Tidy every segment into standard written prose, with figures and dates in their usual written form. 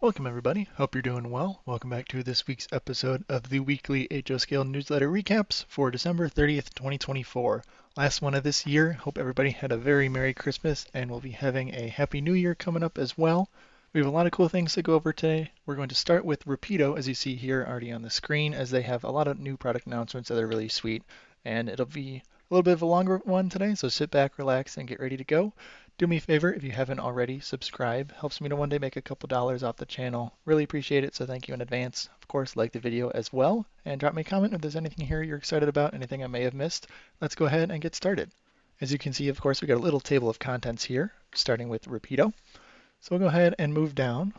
Welcome everybody, hope you're doing well. Welcome back to this week's episode of the weekly HOScale newsletter recaps for December 30th, 2024. Last one of this year. Hope everybody had a very Merry Christmas and will be having a Happy New Year coming up as well. We have a lot of cool things to go over today. We're going to start with Rapido, as you see here already on the screen, as they have a lot of new product announcements that are really sweet. And it'll be a little bit of a longer one today, so sit back, relax, and get ready to go. Do me a favor, if you haven't already, subscribe. Helps me to one day make a couple dollars off the channel. Really appreciate it, so thank you in advance. Of course, like the video as well, and drop me a comment if there's anything here you're excited about, anything I may have missed. Let's go ahead and get started. As you can see, of course, we got a little table of contents here, starting with Rapido. So we'll go ahead and move down.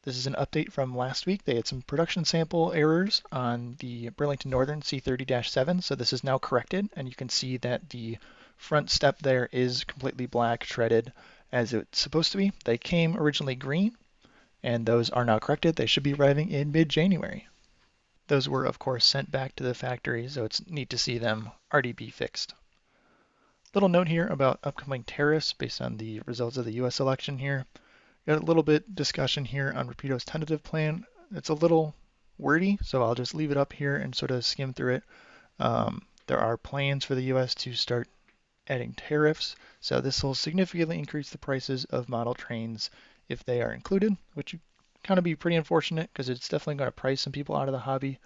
This is an update from last week. They had some production sample errors on the Burlington Northern C30-7, so this is now corrected, and you can see that the front step there is completely black, treaded as it's supposed to be. They came originally green, and those are now corrected. They should be arriving in mid-January. Those were, of course, sent back to the factory, so it's neat to see them already be fixed. Little note here about upcoming tariffs based on the results of the U.S. election here. Got a little bit discussion here on Rapido's tentative plan. It's a little wordy, so I'll just leave it up here and sort of skim through it. There are plans for the U.S. to start adding tariffs, so this will significantly increase the prices of model trains if they are included, which would kind of be pretty unfortunate because it's definitely going to price some people out of the hobby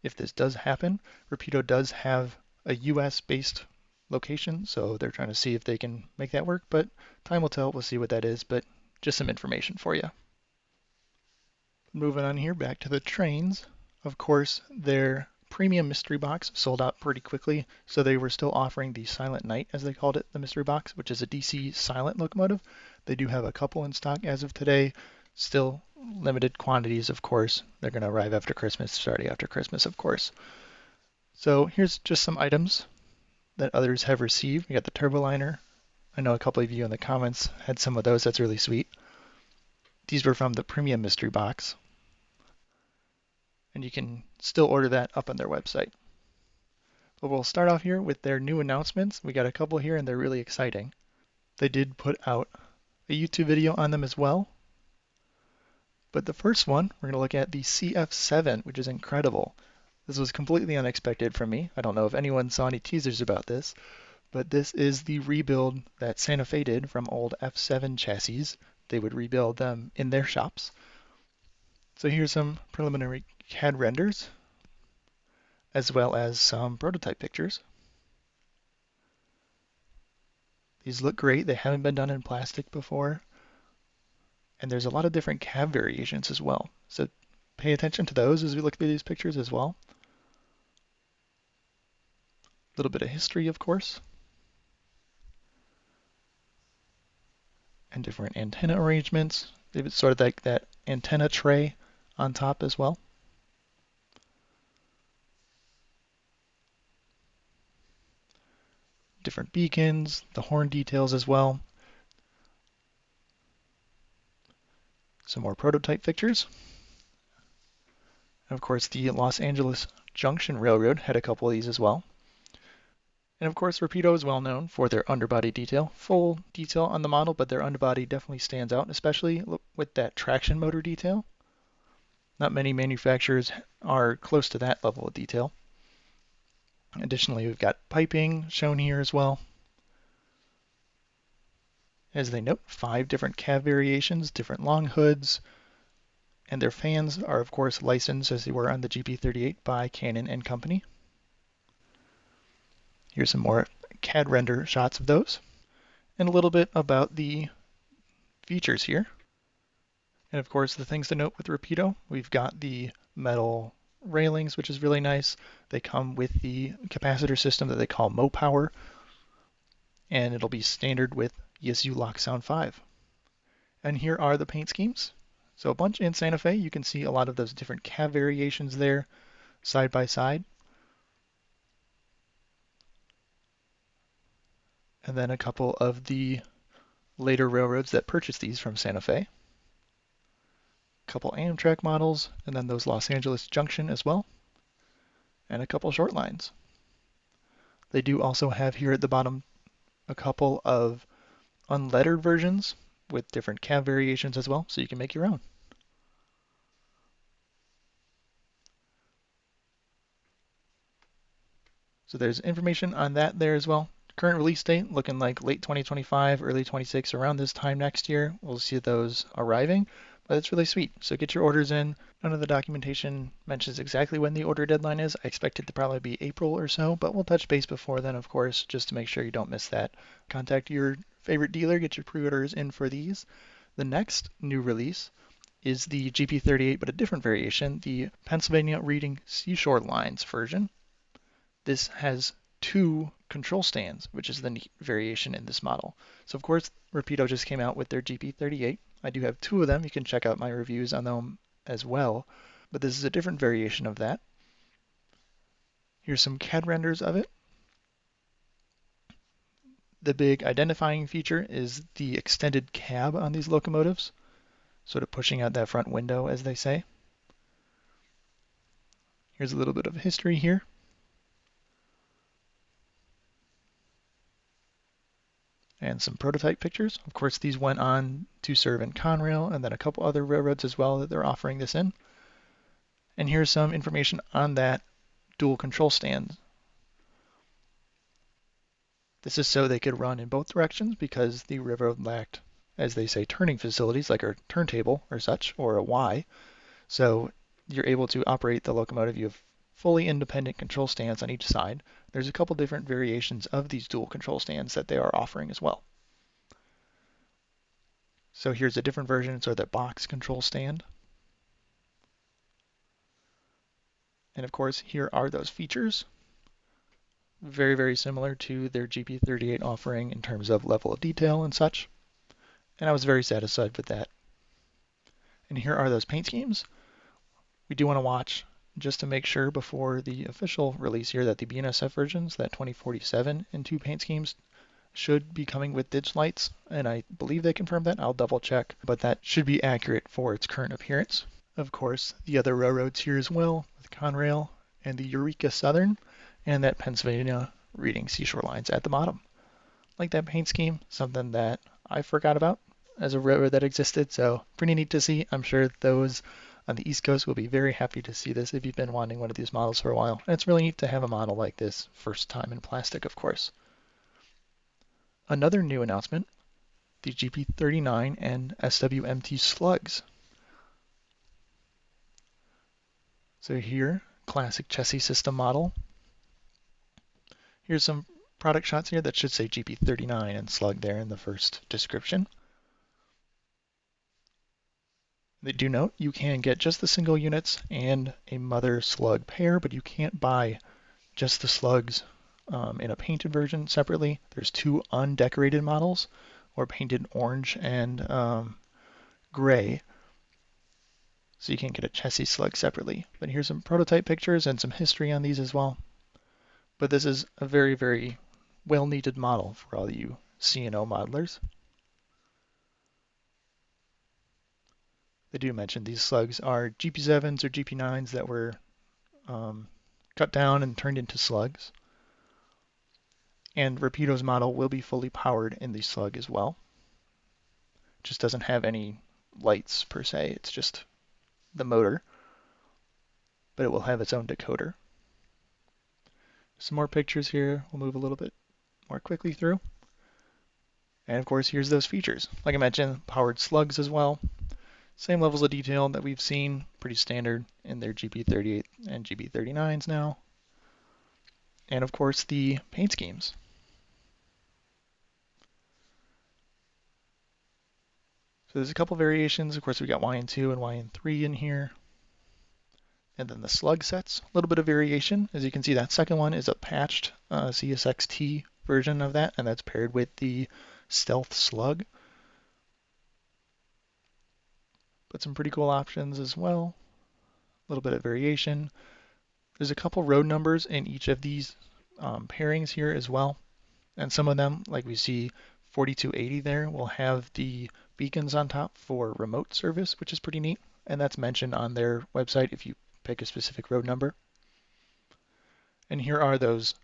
if this does happen. Rapido does have a US-based location, so they're trying to see if they can make that work, but time will tell. We'll see what that is, but just some information for you. Moving on here, back to the trains. Of course, their premium mystery box sold out pretty quickly, so they were still offering the Silent Night, as they called it, the mystery box, which is a DC silent locomotive. They do have a couple in stock as of today, still limited quantities, of course. They're going to arrive after Christmas, starting after Christmas, of course. So here's just some items that others have received. We got the Turboliner. I know a couple of you in the comments had some of those. That's really sweet. These were from the premium mystery box, and you can still order that up on their website. But we'll start off here with their new announcements. We got a couple here, and they're really exciting. They did put out a YouTube video on them as well. But the first one, we're going to look at the CF7, which is incredible. This was completely unexpected from me. I don't know if anyone saw any teasers about this, but this is the rebuild that Santa Fe did from old F7 chassis. They would rebuild them in their shops. So here's some preliminary CAD renders, as well as some prototype pictures. These look great. They haven't been done in plastic before. And there's a lot of different cab variations as well. So pay attention to those as we look through these pictures as well. A little bit of history, of course. And different antenna arrangements. It's sort of like that antenna tray on top as well. Different beacons, the horn details as well. Some more prototype pictures. And of course, the Los Angeles Junction Railroad had a couple of these as well. And of course, Rapido is well known for their underbody detail. Full detail on the model, but their underbody definitely stands out, especially with that traction motor detail. Not many manufacturers are close to that level of detail. Additionally, we've got piping shown here as well. As they note, 5 different cab variations, different long hoods, and their fans are of course licensed as they were on the GP38 by Canon and Company. Here's some more CAD render shots of those, and a little bit about the features here. And of course, the things to note with Rapido, we've got the metal railings, which is really nice. They come with the capacitor system that they call MoPower, and it'll be standard with ESU Lock Sound 5. And here are the paint schemes. So a bunch in Santa Fe. You can see a lot of those different cab variations there, side by side. And then a couple of the later railroads that purchased these from Santa Fe. A couple Amtrak models, and then those Los Angeles Junction as well. And a couple short lines. They do also have here at the bottom a couple of unlettered versions. with different cab variations as well, so you can make your own. So there's information on that there as well. Current release date looking like late 2025, early 26, around this time next year. We'll see those arriving, but it's really sweet. So get your orders in. None of the documentation mentions exactly when the order deadline is. I expect it to probably be April or so, but we'll touch base before then, of course, just to make sure you don't miss that. Contact your favorite dealer, get your pre-orders in for these. The next new release is the GP38, but a different variation, the Pennsylvania Reading Seashore Lines version. This has 2 control stands, which is the neat variation in this model. So of course, Rapido just came out with their GP38. I do have 2 of them. You can check out my reviews on them as well. But this is a different variation of that. Here's some CAD renders of it. The big identifying feature is the extended cab on these locomotives, sort of pushing out that front window, as they say. Here's a little bit of history here. And some prototype pictures. Of course, these went on to serve in Conrail and then a couple other railroads as well that they're offering this in. And here's some information on that dual control stand. This is so they could run in both directions because the railroad lacked, as they say, turning facilities like a turntable or such, or a Y. So you're able to operate the locomotive. You have fully independent control stands on each side. There's a couple different variations of these dual control stands that they are offering as well. So here's a different version, so that box control stand. And of course, here are those features. Very, very similar to their GP38 offering in terms of level of detail and such. And I was very satisfied with that. And here are those paint schemes. We do want to watch just to make sure before the official release here that the BSNF versions, that 2047 and 2 paint schemes, should be coming with ditch lights, and I believe they confirmed that. I'll double check, but that should be accurate for its current appearance. Of course, the other railroads here as well, with Conrail and the Norfolk Southern, and that Pennsylvania Reading Seashore Lines at the bottom. Like that paint scheme, something that I forgot about as a railroad that existed, so pretty neat to see. I'm sure those on the East Coast will be very happy to see this if you've been wanting one of these models for a while. And it's really neat to have a model like this, first time in plastic, of course. Another new announcement, the GP39 and SWMT slugs. So here, classic chassis system model. Here's some product shots here that should say GP39 and slug there in the first description. They do note you can get just the single units and a mother slug pair, but you can't buy just the slugs in a painted version separately. There's 2 undecorated models, or painted orange and gray, so you can't get a chassis slug separately. But here's some prototype pictures and some history on these as well. But this is a very, very well-needed model for all you C&O modelers. They do mention these slugs are GP7s or GP9s that were cut down and turned into slugs. And Rapido's model will be fully powered in the slug as well. It just doesn't have any lights per se, it's just the motor, but it will have its own decoder. Some more pictures here. We'll move a little bit more quickly through. And of course, here's those features. Like I mentioned, powered slugs as well. Same levels of detail that we've seen, pretty standard in their GP38 and GP39s now. And of course, the paint schemes. So there's a couple variations. Of course, we got YN2 and YN3 in here. And then the slug sets, a little bit of variation. As you can see, that second one is a patched CSXT version of that, and that's paired with the Stealth Slug. But some pretty cool options as well. A little bit of variation. There's a couple road numbers in each of these pairings here as well. And some of them, like we see 4280 there, will have the beacons on top for remote service, which is pretty neat. And that's mentioned on their website if you pick a specific road number. And here are those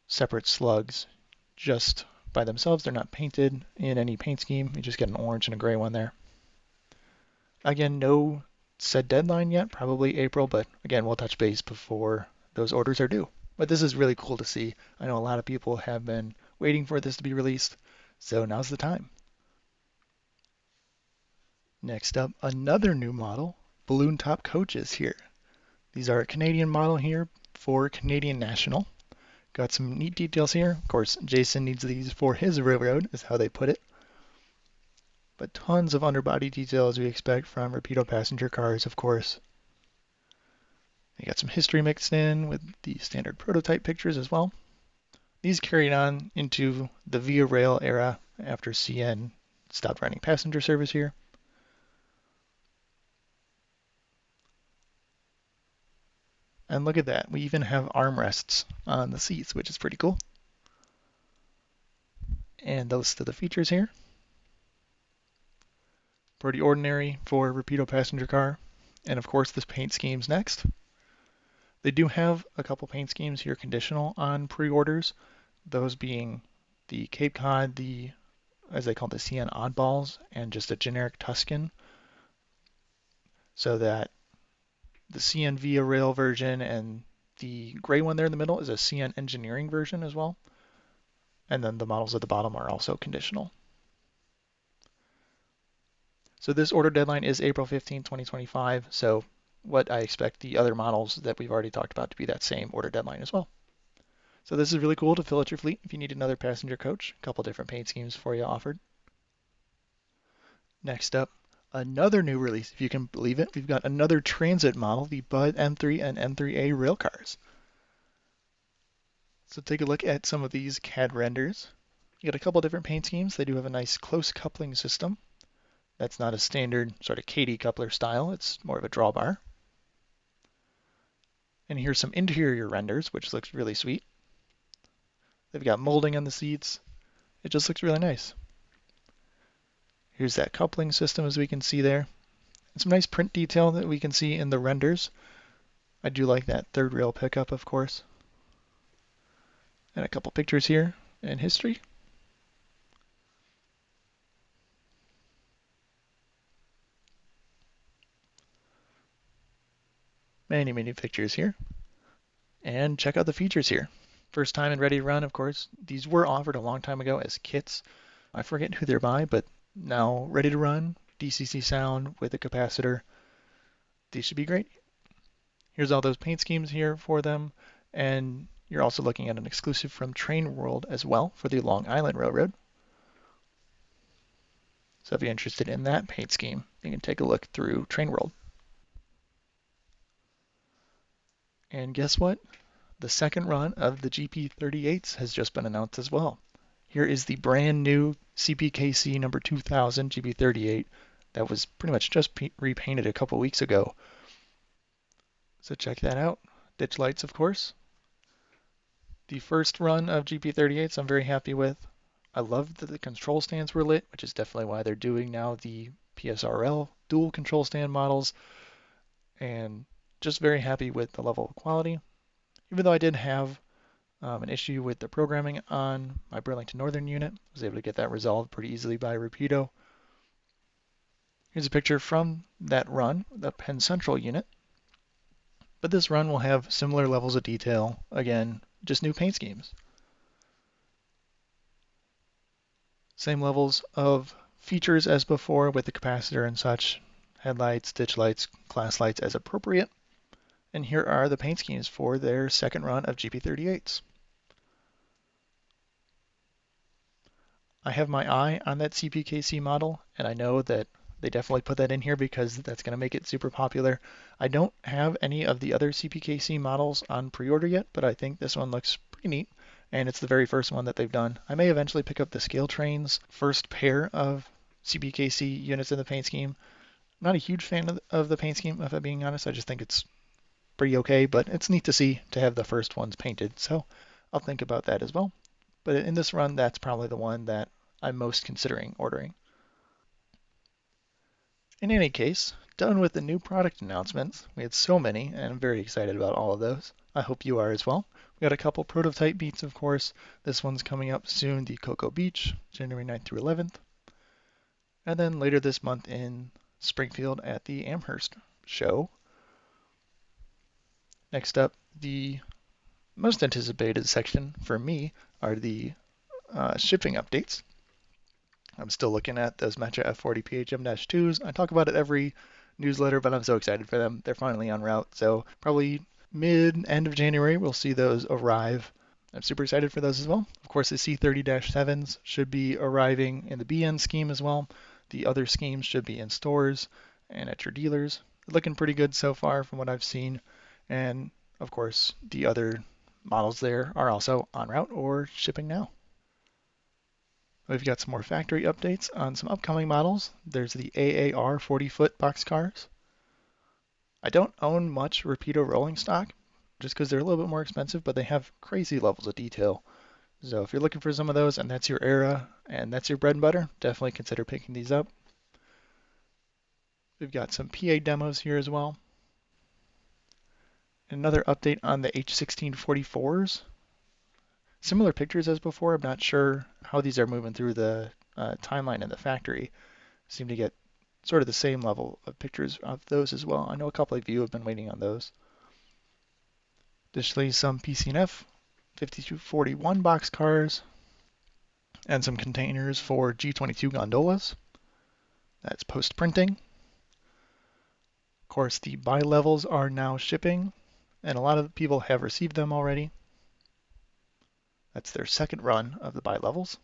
separate slugs just by themselves. They're not painted in any paint scheme. You just get an orange and a gray one there. Again, no set deadline yet, probably April, but again, we'll touch base before those orders are due. But this is really cool to see. I know a lot of people have been waiting for this to be released, so now's the time. Next up, another new model, balloon top coaches here. These are a Canadian model here for Canadian National. Got some neat details here. Of course, Jason needs these for his railroad, is how they put it. But tons of underbody detail as we expect from Rapido passenger cars, of course. They got some history mixed in with the standard prototype pictures as well. These carried on into the Via Rail era after CN stopped running passenger service here. And look at that, we even have armrests on the seats, which is pretty cool. And the list of the features here. Pretty ordinary for Rapido passenger car. And of course, this paint scheme's next. They do have a couple paint schemes here conditional on pre-orders, those being the Cape Cod, the, as they call the CN Oddballs, and just a generic Tuscan. So that the CN Via Rail version and the gray one there in the middle is a CN Engineering version as well. And then the models at the bottom are also conditional. So this order deadline is April 15, 2025. So what I expect the other models that we've already talked about to be that same order deadline as well. So this is really cool to fill out your fleet if you need another passenger coach. A couple different paint schemes for you offered. Next up, another new release, if you can believe it. We've got another transit model, the Bud M3 and M3A railcars. So take a look at some of these CAD renders. You got a couple different paint schemes. They do have a nice close coupling system. That's not a standard sort of Katy coupler style. It's more of a drawbar. And here's some interior renders, which looks really sweet. They've got molding on the seats. It just looks really nice. Here's that coupling system, as we can see there. And some nice print detail that we can see in the renders. I do like that third rail pickup, of course. And a couple pictures here in history. Many, many pictures here. And check out the features here. First time and ready to run, of course. These were offered a long time ago as kits. I forget who they're by, but now ready to run. DCC sound with a capacitor. These should be great. Here's all those paint schemes here for them. And you're also looking at an exclusive from Train World as well for the Long Island Railroad. So if you're interested in that paint scheme, you can take a look through Train World. And guess what? The second run of the GP38s has just been announced as well. Here is the brand new CPKC number 2000 GP38 that was pretty much just repainted a couple weeks ago. So check that out. Ditch lights, of course. The first run of GP38s I'm very happy with. I love that the control stands were lit, which is definitely why they're doing now the PSRL dual control stand models. And just very happy with the level of quality. Even though I did have an issue with the programming on my Burlington Northern unit, I was able to get that resolved pretty easily by Rapido. Here's a picture from that run, the Penn Central unit. But this run will have similar levels of detail, again, just new paint schemes. Same levels of features as before with the capacitor and such, headlights, ditch lights, class lights as appropriate. And here are the paint schemes for their second run of GP38s. I have my eye on that CPKC model, and I know that they definitely put that in here because that's going to make it super popular. I don't have any of the other CPKC models on pre-order yet, but I think this one looks pretty neat, and it's the very first one that they've done. I may eventually pick up the ScaleTrains first pair of CPKC units in the paint scheme. I'm not a huge fan of the paint scheme, if I'm being honest. I just think it's pretty okay, but it's neat to see to have the first ones painted, so I'll think about that as well. But in this run, that's probably the one that I'm most considering ordering. In any case, done with the new product announcements. We had so many, and I'm very excited about all of those. I hope you are as well. We got a couple prototype meets, of course. This one's coming up soon, the Cocoa Beach, January 9th through 11th. And then later this month in Springfield at the Amherst show. Next up, the most anticipated section for me are the shipping updates. I'm still looking at those Metro F40 PHM-2s. I talk about it every newsletter, but I'm so excited for them. They're finally en route, so probably end of January we'll see those arrive. I'm super excited for those as well. Of course, the C30-7s should be arriving in the BN scheme as well. The other schemes should be in stores and at your dealers. Looking pretty good so far from what I've seen. And of course, the other models there are also en route or shipping now. We've got some more factory updates on some upcoming models. There's the AAR 40-foot boxcars. I don't own much Rapido rolling stock, just because they're a little bit more expensive, but they have crazy levels of detail. So if you're looking for some of those and that's your era and that's your bread and butter, definitely consider picking these up. We've got some PA demos here as well. Another update on the H1644s. Similar pictures as before. I'm not sure how these are moving through the timeline in the factory. Seem to get sort of the same level of pictures of those as well. I know a couple of you have been waiting on those. Additionally, some PCNF 5241 boxcars and some containers for G22 gondolas. That's post-printing. Of course, the bi-levels are now shipping, and a lot of people have received them already. That's their second run of the bi-levels.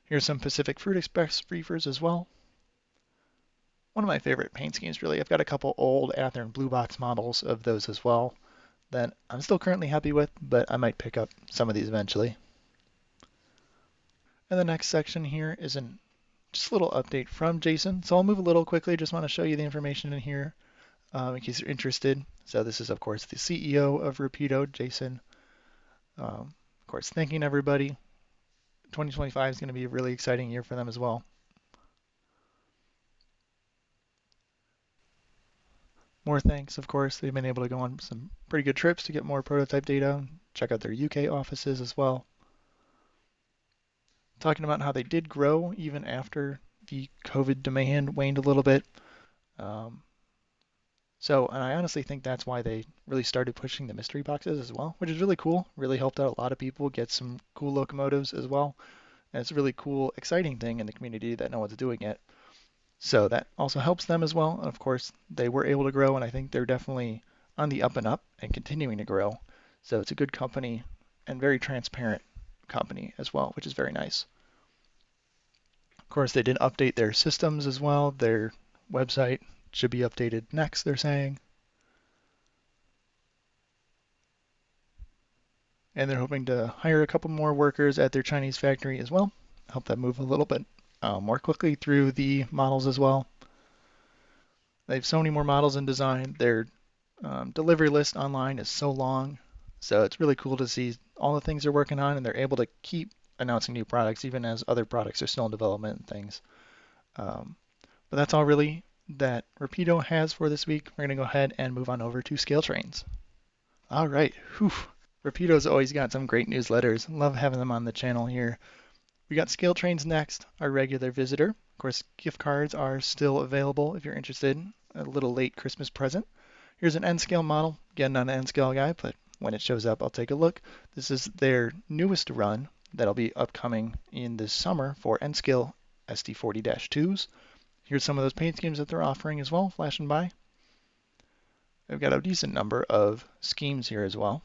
Here's some Pacific Fruit Express reefers as well. One of my favorite paint schemes, really. I've got a couple old Athearn blue box models of those as well that I'm still currently happy with, but I might pick up some of these eventually. And the next section here is just a little update from Jason. So I'll move a little quickly. Just want to show you the information in here in case you're interested. So this is, of course, the CEO of Rapido, Jason. Of course, thanking everybody. 2025 is going to be a really exciting year for them as well. More thanks, of course. They've been able to go on some pretty good trips to get more prototype data, check out their UK offices as well. Talking about how they did grow even after the COVID demand waned a little bit. And I honestly think that's why they really started pushing the mystery boxes as well, which is really cool. Really helped out a lot of people get some cool locomotives as well. And it's a really cool, exciting thing in the community that no one's doing it. So that also helps them as well. And of course, they were able to grow, and I think they're definitely on the up and up and continuing to grow. So it's a good company and very transparent company as well, which is very nice. Of course, they did update their systems as well. Their website should be updated next, they're saying. And they're hoping to hire a couple more workers at their Chinese factory as well. Help them move a little bit more quickly through the models as well. They have so many more models in design. Their delivery list online is so long. So it's really cool to see all the things they're working on, and they're able to keep announcing new products even as other products are still in development and things. But that's all really that Rapido has for this week. We're going to go ahead and move on over to ScaleTrains. All right. Whew. Rapido's always got some great newsletters. Love having them on the channel here. We got ScaleTrains next, our regular visitor. Of course, gift cards are still available if you're interested. A little late Christmas present. Here's an N-scale model. Again, not an N-scale guy, but when it shows up, I'll take a look. This is their newest run that'll be upcoming in this summer for N-scale SD40-2s. Here's some of those paint schemes that they're offering as well, flashing by. They've got a decent number of schemes here as well.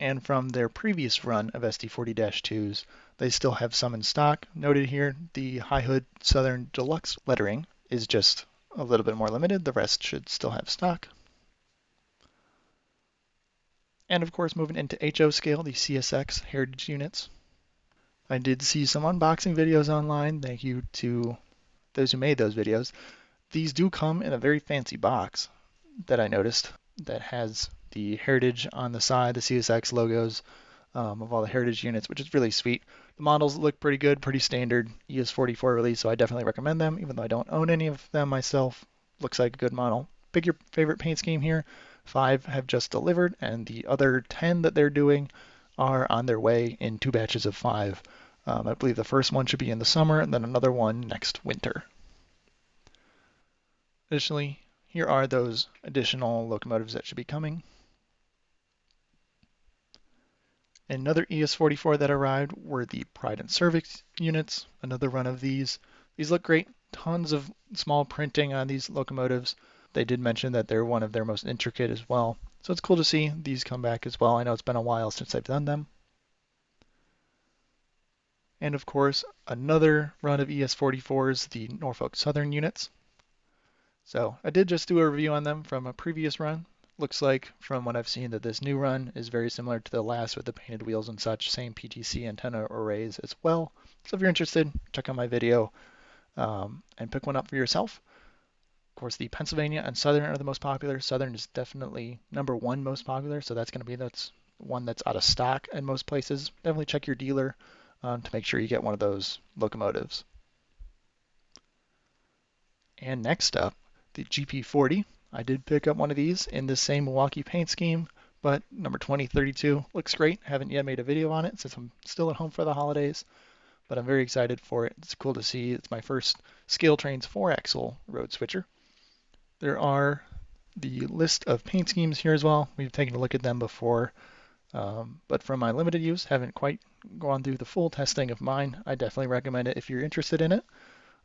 And from their previous run of SD40-2s, they still have some in stock. Noted here, the High Hood Southern Deluxe lettering is just a little bit more limited. The rest should still have stock. And of course, moving into HO scale, the CSX Heritage units. I did see some unboxing videos online. Thank you to those who made those videos. These do come in a very fancy box that I noticed that has the Heritage on the side, the CSX logos of all the Heritage units, which is really sweet. The models look pretty good, pretty standard ES44 release, so I definitely recommend them, even though I don't own any of them myself. Looks like a good model. Pick your favorite paint scheme here. 5 have just delivered, and the other 10 that they're doing are on their way in 2 batches of 5. I believe the first one should be in the summer, and then another one next winter. Additionally, here are those additional locomotives that should be coming. Another ES44 that arrived were the Pride and Cervix units, another run of these. These look great, tons of small printing on these locomotives. They did mention that they're one of their most intricate as well, so it's cool to see these come back as well. I know it's been a while since I've done them. And of course, another run of ES44s, the Norfolk Southern units. So I did just do a review on them from a previous run. Looks like from what I've seen that this new run is very similar to the last with the painted wheels and such, same PTC antenna arrays as well. So if you're interested, check out my video and pick one up for yourself. Of course, the Pennsylvania and Southern are the most popular. Southern is definitely #1 most popular, so that's going to be that's one that's out of stock in most places. Definitely check your dealer to make sure you get one of those locomotives. And next up, the GP40. I did pick up one of these in the same Milwaukee paint scheme, but number 2032 looks great. Haven't yet made a video on it since I'm still at home for the holidays, but I'm very excited for it. It's cool to see. It's my first ScaleTrains 4-axle road switcher. There are the list of paint schemes here as well. We've taken a look at them before, but from my limited use, haven't quite gone through the full testing of mine. I definitely recommend it if you're interested in it.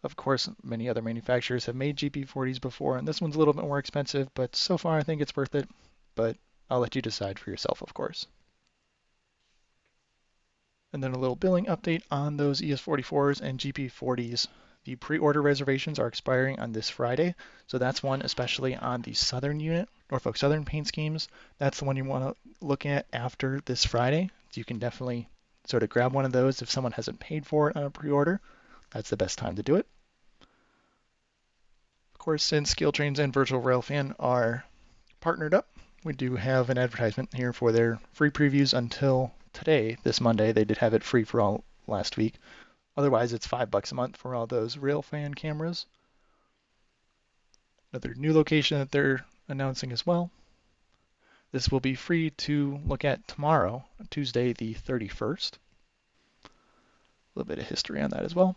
Of course, many other manufacturers have made GP40s before, and this one's a little bit more expensive, but so far I think it's worth it. But I'll let you decide for yourself, of course. And then a little billing update on those ES44s and GP40s. The pre-order reservations are expiring on this Friday, so that's one especially on the Southern unit, Norfolk Southern paint schemes. That's the one you want to look at after this Friday. So you can definitely sort of grab one of those if someone hasn't paid for it on a pre-order. That's the best time to do it. Of course, since ScaleTrains and Virtual Railfan are partnered up, we do have an advertisement here for their free previews until today, this Monday. They did have it free for all last week. Otherwise, it's $5 a month for all those Railfan cameras. Another new location that they're announcing as well. This will be free to look at tomorrow, Tuesday the 31st. A little bit of history on that as well.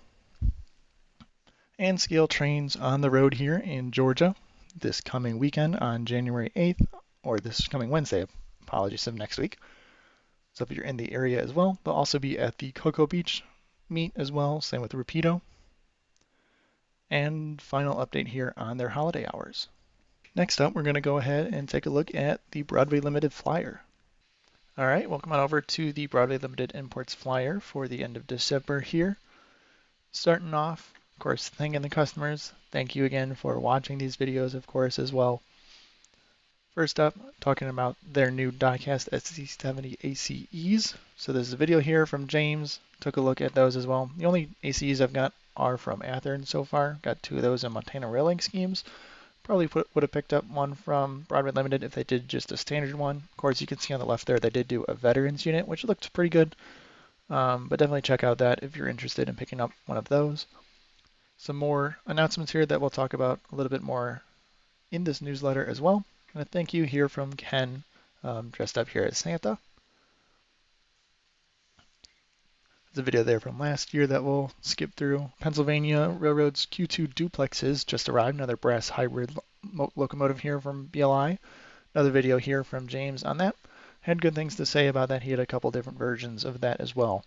And ScaleTrains on the road here in Georgia this coming weekend on January 8th, or this coming Wednesday, apologies, of next week. So if you're in the area as well, they'll also be at the Cocoa Beach meet as well, same with Rapido. And final update here on their holiday hours. Next up, we're going to go ahead and take a look at the Broadway Limited flyer. All right, welcome on over to the Broadway Limited Imports flyer for the end of December here. Starting off, of course, thanking the customers. Thank you again for watching these videos, of course, as well. First up, talking about their new diecast SC70 ACEs. So there's a video here from James. Took a look at those as well. The only ACEs I've got are from Athearn so far. Got 2 of those in Montana railing schemes. Probably would have picked up one from Broadway Limited if they did just a standard one. Of course, you can see on the left there they did do a veterans unit, which looked pretty good. But definitely check out that if you're interested in picking up one of those. Some more announcements here that we'll talk about a little bit more in this newsletter as well. And a thank you here from Ken, dressed up here as Santa. There's a video there from last year that we'll skip through. Pennsylvania Railroad's Q2 duplexes just arrived. Another brass hybrid locomotive here from BLI. Another video here from James on that. Had good things to say about that. He had a couple different versions of that as well.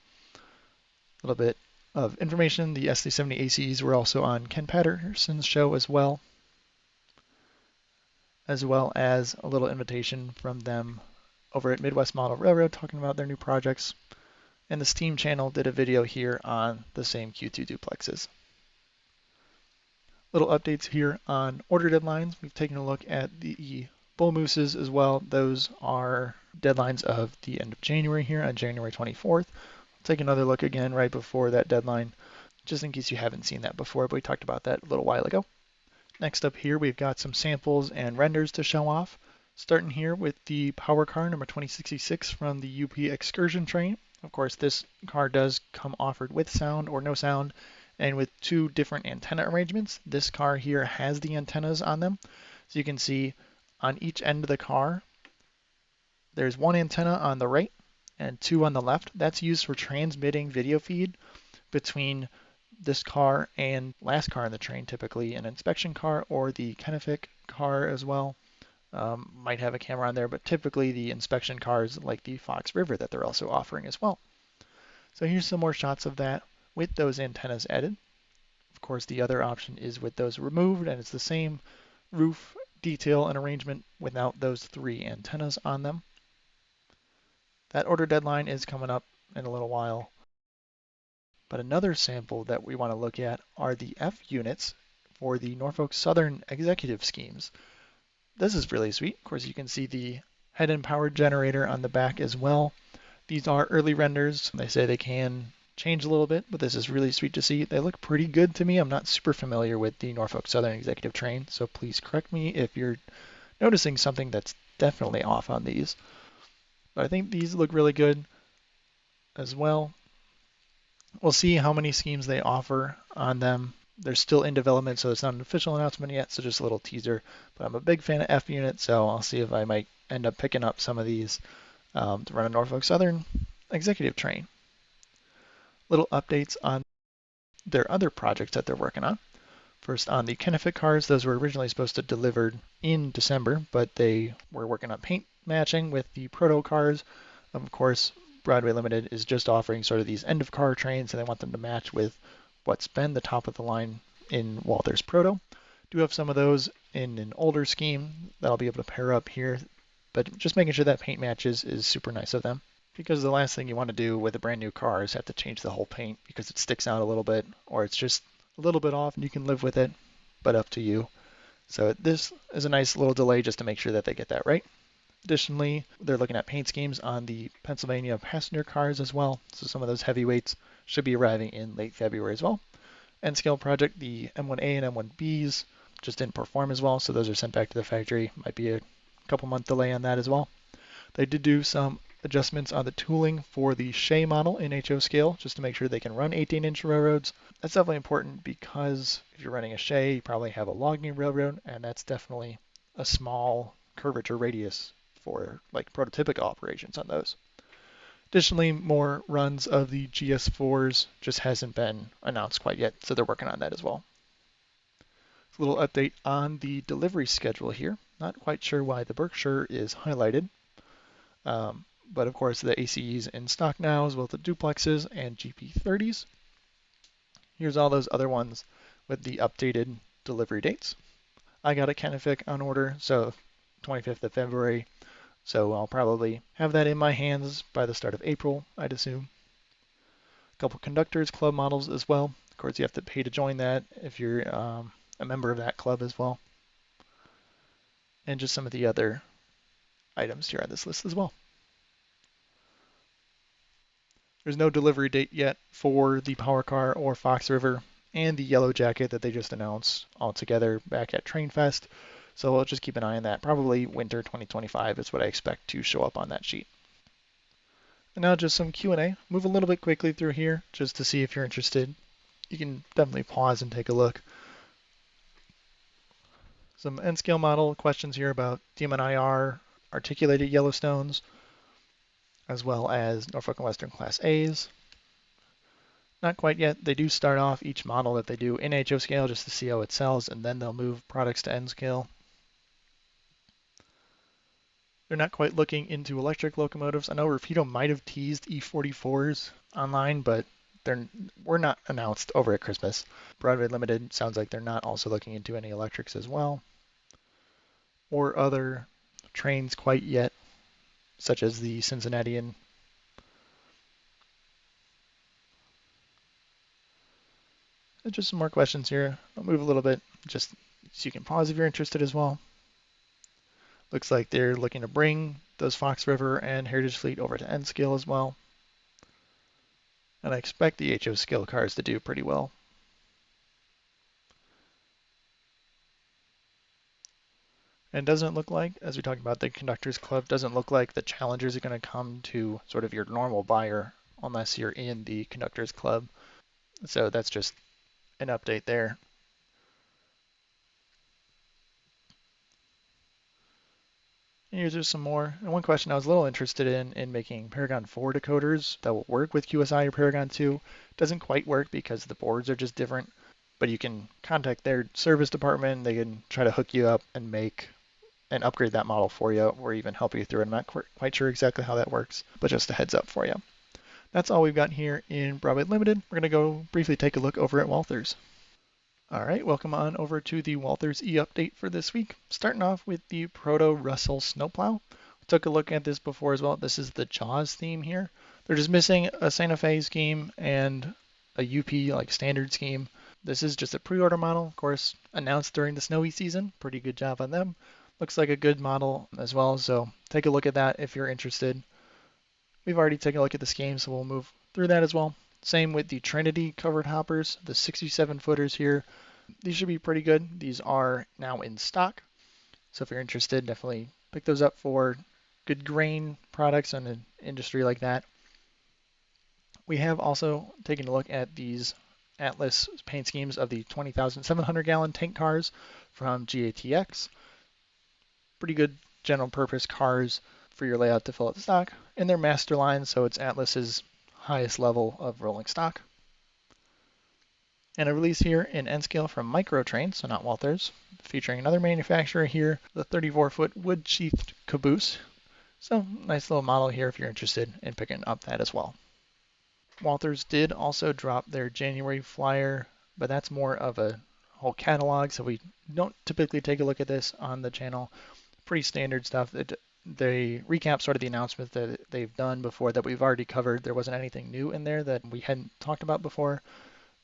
A little bit of information. The SC70 ACEs were also on Ken Patterson's show as well as a little invitation from them over at Midwest Model Railroad talking about their new projects. And the Steam channel did a video here on the same Q2 duplexes. Little updates here on order deadlines. We've taken a look at the bull mooses as well. Those are deadlines of the end of January here on January 24th. Take another look again right before that deadline, just in case you haven't seen that before, but we talked about that a little while ago. Next up here, we've got some samples and renders to show off. Starting here with the power car number 2066 from the UP Excursion Train. Of course, this car does come offered with sound or no sound, and with 2 different antenna arrangements. This car here has the antennas on them. So you can see on each end of the car, there's one antenna on the right and two on the left. That's used for transmitting video feed between this car and last car in the train, typically an inspection car or the Kenefic car as well. Might have a camera on there, but typically the inspection cars like the Fox River that they're also offering as well. So here's some more shots of that with those antennas added. Of course, the other option is with those removed, and it's the same roof detail and arrangement without those three antennas on them. That order deadline is coming up in a little while. But another sample that we want to look at are the F units for the Norfolk Southern executive schemes. This is really sweet. Of course, you can see the head and power generator on the back as well. These are early renders. They say they can change a little bit, but this is really sweet to see. They look pretty good to me. I'm not super familiar with the Norfolk Southern executive train, so please correct me if you're noticing something that's definitely off on these. But I think these look really good as well. We'll see how many schemes they offer on them. They're still in development, so it's not an official announcement yet, so just a little teaser. But I'm a big fan of F unit, so I'll see if I might end up picking up some of these to run a Norfolk Southern executive train. Little updates on their other projects that they're working on. First, on the Kenefic cars, those were originally supposed to deliver in December, but they were working on paint matching with the proto cars. Of course, Broadway Limited is just offering sort of these end of car trains, and they want them to match with what's been the top of the line in Walthers Proto. Do have some of those in an older scheme that I'll be able to pair up here, but just making sure that paint matches is super nice of them. Because the last thing you want to do with a brand new car is have to change the whole paint because it sticks out a little bit, or it's just a little bit off and you can live with it, but up to you. So this is a nice little delay just to make sure that they get that right. Additionally, they're looking at paint schemes on the Pennsylvania passenger cars as well. So some of those heavyweights should be arriving in late February as well. N-scale project, the M1A and M1Bs just didn't perform as well, so those are sent back to the factory. Might be a couple month delay on that as well. They did do some adjustments on the tooling for the Shea model in HO scale, just to make sure they can run 18-inch railroads. That's definitely important because if you're running a Shea, you probably have a logging railroad, and that's definitely a small curvature radius for like prototypical operations on those. Additionally, more runs of the GS4s just hasn't been announced quite yet, so they're working on that as well. A little update on the delivery schedule here. Not quite sure why the Berkshire is highlighted, but of course the ACEs in stock now as well as the duplexes and GP30s. Here's all those other ones with the updated delivery dates. I got a Kenefic on order, so 25th of February. So I'll probably have that in my hands by the start of April, I'd assume. A couple conductors club models as well. Of course, you have to pay to join that if you're a member of that club as well. And just some of the other items here on this list as well. There's no delivery date yet for the Power Car or Fox River and the Yellow Jacket that they just announced all together back at TrainFest. So I'll just keep an eye on that. Probably winter 2025 is what I expect to show up on that sheet. And now just some Q&A. Move a little bit quickly through here just to see if you're interested. You can definitely pause and take a look. Some N-scale model questions here about DM&IR, articulated Yellowstones, as well as Norfolk and Western Class A's. Not quite yet. They do start off each model that they do in HO scale just to see how it sells, and then they'll move products to N scale. They're not quite looking into electric locomotives. I know Rapido might have teased E44s online, but were not announced over at Christmas. Broadway Limited sounds like they're not also looking into any electrics as well, or other trains quite yet, such as the Cincinnatian. And just some more questions here. I'll move a little bit, just so you can pause if you're interested as well. Looks like they're looking to bring those Fox River and Heritage fleet over to N scale as well. And I expect the HO scale cars to do pretty well. And doesn't look like, as we talked about the Conductors Club, doesn't look like the challengers are going to come to sort of your normal buyer unless you're in the Conductors Club. So that's just an update there. Here's just some more. And one question I was a little interested in making Paragon 4 decoders that will work with QSI or Paragon 2. Doesn't quite work because the boards are just different, but you can contact their service department. They can try to hook you up and make and upgrade that model for you, or even help you through it. I'm not quite sure exactly how that works, but just a heads up for you. That's all we've got here in Broadway Limited. We're going to go briefly take a look over at Walthers. All right, welcome on over to the Walthers e-update for this week. Starting off with the Proto Russell snowplow. We took a look at this before as well. This is the Jaws theme here. They're just missing a Santa Fe scheme and a UP like standard scheme. This is just a pre-order model, of course, announced during the snowy season. Pretty good job on them. Looks like a good model as well, so take a look at that if you're interested. We've already taken a look at the scheme, so we'll move through that as well. Same with the Trinity covered hoppers, the 67 footers here. These should be pretty good. These are now in stock, so if you're interested, definitely pick those up for good grain products in an industry like that. We have also taken a look at these Atlas paint schemes of the 20,700 gallon tank cars from GATX. Pretty good general purpose cars for your layout to fill out the stock. And they're master line, so it's Atlas's highest level of rolling stock. And a release here in N scale from Microtrains, so not Walthers, featuring another manufacturer here, the 34-foot wood sheathed caboose. So nice little model here if you're interested in picking up that as well. Walthers did also drop their January flyer, but that's more of a whole catalog, so we don't typically take a look at this on the channel. Pretty standard stuff. They recap sort of the announcements that they've done before that we've already covered. There wasn't anything new in there that we hadn't talked about before,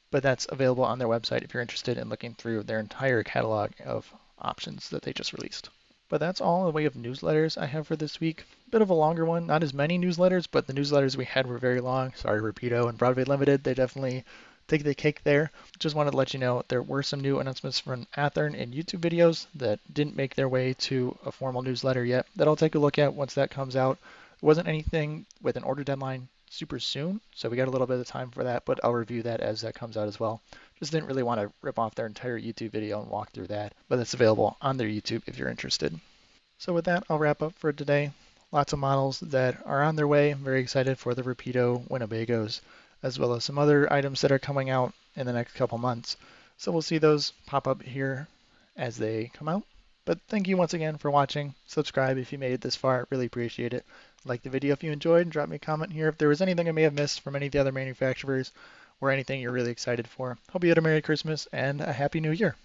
but that's available on their website if you're interested in looking through their entire catalog of options that they just released. But that's all in the way of newsletters I have for this week. Bit of a longer one, not as many newsletters, but the newsletters we had were very long. Sorry, Rapido and Broadway Limited, they definitely take the cake there. Just wanted to let you know there were some new announcements from Athearn and YouTube videos that didn't make their way to a formal newsletter yet that I'll take a look at once that comes out. There wasn't anything with an order deadline super soon, so we got a little bit of time for that, but I'll review that as that comes out as well. Just didn't really want to rip off their entire YouTube video and walk through that, but it's available on their YouTube if you're interested. So with that, I'll wrap up for today. Lots of models that are on their way. I'm very excited for the Rapido Winnebagos, as well as some other items that are coming out in the next couple months. So we'll see those pop up here as they come out. But thank you once again for watching. Subscribe if you made it this far. Really appreciate it. Like the video if you enjoyed, and drop me a comment here if there was anything I may have missed from any of the other manufacturers or anything you're really excited for. Hope you had a Merry Christmas and a Happy New Year.